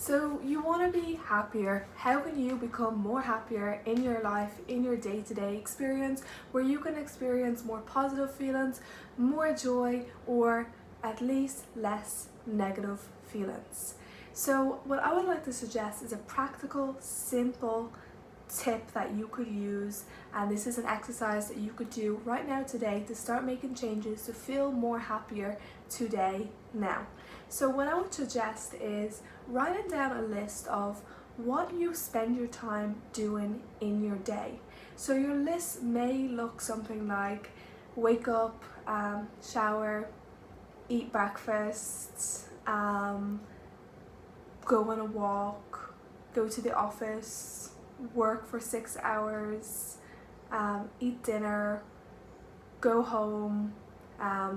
So you want to be happier. How can you become more happier in your life, in your day-to-day experience, where you can experience more positive feelings, more joy, or at least less negative feelings? So what I would like to suggest is a practical, simple tip that you could use, and this is an exercise that you could do right now today to start making changes to feel more happier today now. So what I would suggest is writing down a list of what you spend your time doing in your day. So your list may look something like wake up, shower, eat breakfast, go on a walk, go to the office, work for 6 hours, eat dinner, go home,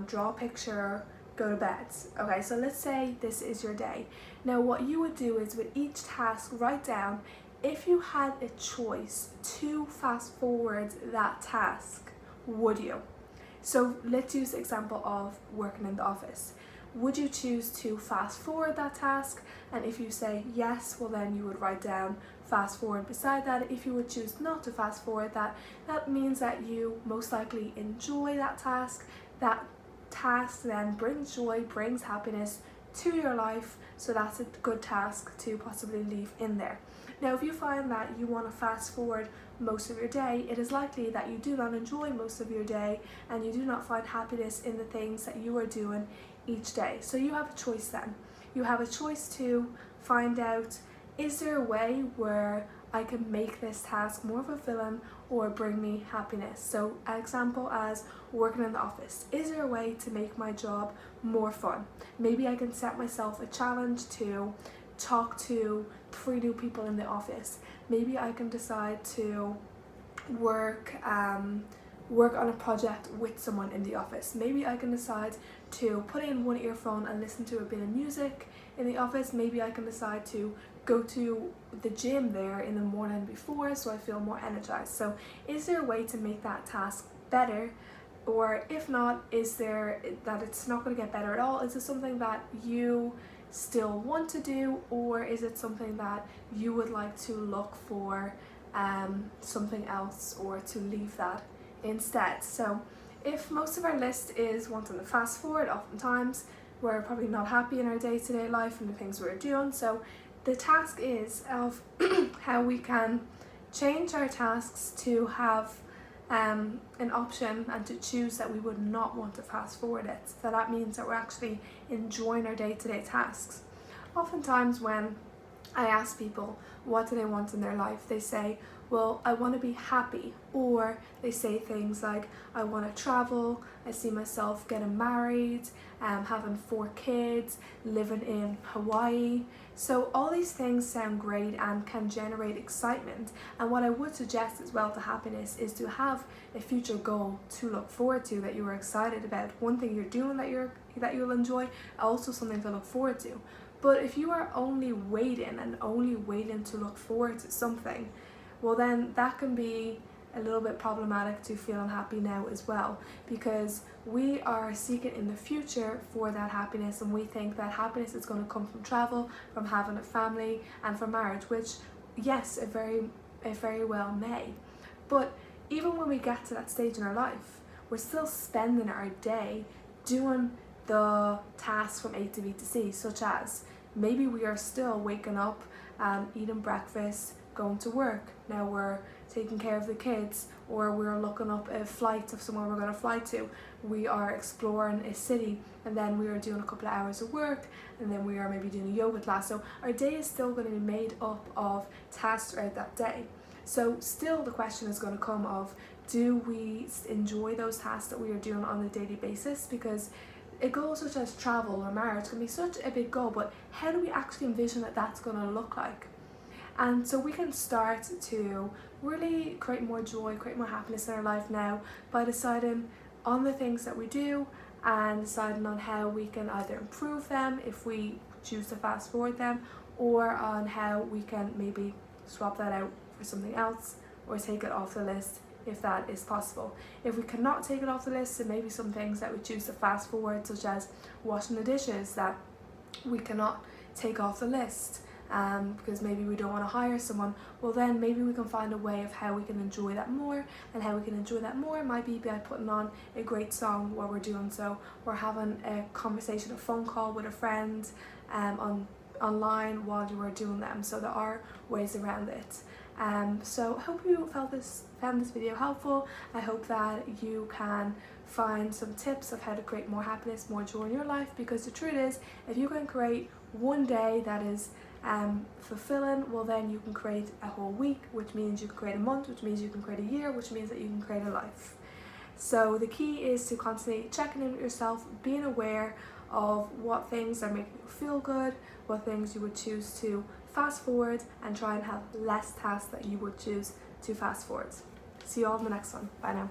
draw a picture, go to bed. Okay, so let's say this is your day. Now what you would do is with each task write down if you had a choice to fast forward that task, would you? So let's use the example of working in the office. Would you choose to fast forward that task? And if you say yes, well then you would write down fast forward beside that. If you would choose not to fast forward that, that means that you most likely enjoy that task. That task then brings joy, brings happiness to your life, so that's a good task to possibly leave in there. Now if you find that you want to fast forward most of your day, it is likely that you do not enjoy most of your day and you do not find happiness in the things that you are doing each day. So you have a choice then. You have a choice to find out, is there a way where I can make this task more fulfilling or bring me happiness? So an example as working in the office. Is there a way to make my job more fun? Maybe I can set myself a challenge to talk to 3 new people in the office. Maybe I can decide to work on a project with someone in the office. Maybe I can decide to put in one earphone and listen to a bit of music in the office. Maybe I can decide to go to the gym there in the morning before so I feel more energized. So is there a way to make that task better? Or if not, is there that it's not going to get better at all? Is it something that you still want to do, or is it something that you would like to look for something else or to leave that instead? So if most of our list is wanting to fast forward, oftentimes we're probably not happy in our day-to-day life and the things we're doing. So the task is of how we can change our tasks to have an option and to choose that we would not want to fast forward it. So that means that we're actually enjoying our day-to-day tasks. Oftentimes when I ask people what do they want in their life, they say, well, I want to be happy, or they say things like, I want to travel, I see myself getting married, having 4 kids, living in Hawaii. So all these things sound great and can generate excitement, and what I would suggest as well to happiness is to have a future goal to look forward to that you are excited about, one thing you're doing that you'll enjoy, also something to look forward to. But if you are only waiting to look forward to something, well then that can be a little bit problematic to feel unhappy now as well, because we are seeking in the future for that happiness, and we think that happiness is going to come from travel, from having a family, and from marriage, which yes, it very well may. But even when we get to that stage in our life, we're still spending our day doing the tasks from A to B to C, such as maybe we are still waking up, eating breakfast, going to work. Now we're taking care of the kids, or we're looking up a flight of somewhere we're going to fly to. We are exploring a city, and then we are doing a couple of hours of work, and then we are maybe doing a yoga class. So our day is still going to be made up of tasks throughout that day. So still the question is going to come of, do we enjoy those tasks that we are doing on a daily basis? Because a goal such as travel or marriage can be such a big goal, but how do we actually envision that that's going to look like? And so we can start to really create more joy, create more happiness in our life now by deciding on the things that we do and deciding on how we can either improve them if we choose to fast forward them, or on how we can maybe swap that out for something else or take it off the list if that is possible. If we cannot take it off the list, there may be some things that we choose to fast forward, such as washing the dishes, that we cannot take off the list. because maybe we don't want to hire someone, well then maybe we can find a way of how we can enjoy that more, and how we can enjoy that more might be by putting on a great song while we're doing so, or having a conversation, a phone call with a friend online while you are doing them. So there are ways around it. So I hope you found this video helpful. I hope that you can find some tips of how to create more happiness, more joy in your life, because the truth is, if you can create one day that is fulfilling, well then you can create a whole week, which means you can create a month, which means you can create a year, which means that you can create a life. So the key is to constantly checking in with yourself, being aware of what things are making you feel good, what things you would choose to fast forward, and try and have less tasks that you would choose to fast forward. See you all in the next one. Bye now.